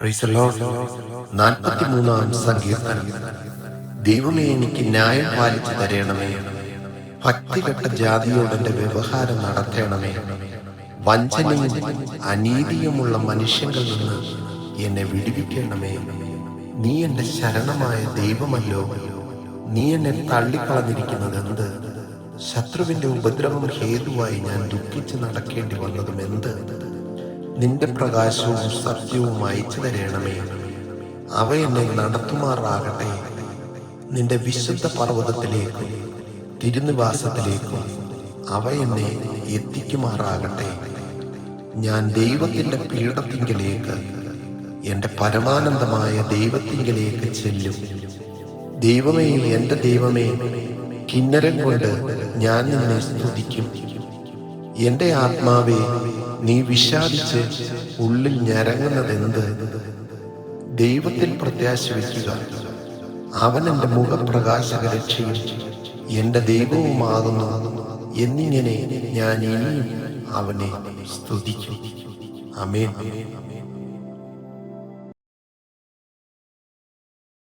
Praise the Lord. 43-ാം സങ്കീർത്തനം. ദൈവമേ, എനിക്ക് ന്യായം പാലിച്ചു തരണമേ. ഭക്തികെട്ട ജാതിയോട് എന്റെ വ്യവഹാരം നടത്തണമേ. വഞ്ചനയും അനീതിയുമുള്ള മനുഷ്യങ്ങളിൽ നിന്ന് എന്നെ വിടുവിക്കണമേ. നീ എന്റെ ശരണമായ ദൈവമല്ലോ. നീ എന്നെ തള്ളിക്കളഞ്ഞിരിക്കുന്നത് എന്ത്? ശത്രുവിന്റെ ഉപദ്രവം ഹേതുവായി ഞാൻ ദുഃഖിച്ച് നടക്കേണ്ടി വന്നതും എന്ത്? നിന്റെ പ്രകാശവും സത്യവും അയച്ചു തരണമേ. അവ എന്നെ നടത്തുമാറാകട്ടെ. നിന്റെ വിശുദ്ധ പർവ്വതത്തിലേക്കും തിരുനിവാസത്തിലേക്കും അവ എന്നെ എത്തിക്കുമാറാകട്ടെ. ഞാൻ ദൈവത്തിന്റെ പീഠത്തിങ്കലേക്ക്, എന്റെ പരമാനന്ദമായ ദൈവത്തിങ്കലേക്ക് ചെല്ലും. ദൈവമേ, എന്റെ ദൈവമേ, കിന്നരം കൊണ്ട് ഞാൻ നിന്നെ സ്തുതിക്കും. എന്റെ ആത്മാവേ, നീ വിഷാദിച്ച് ഉള്ളിൽ ഞരങ്ങുന്നതെന്ത്? ദൈവത്തിൽ പ്രത്യാശ വയ്ക്കുക. അവൻ എൻ്റെ മുഖപ്രകാശക രക്ഷയും എൻ്റെ ദൈവവുമാകുന്നു എന്നിങ്ങനെ ഞാൻ ഇനിയും അവനെ സ്തുതിക്കും. ആമേൻ.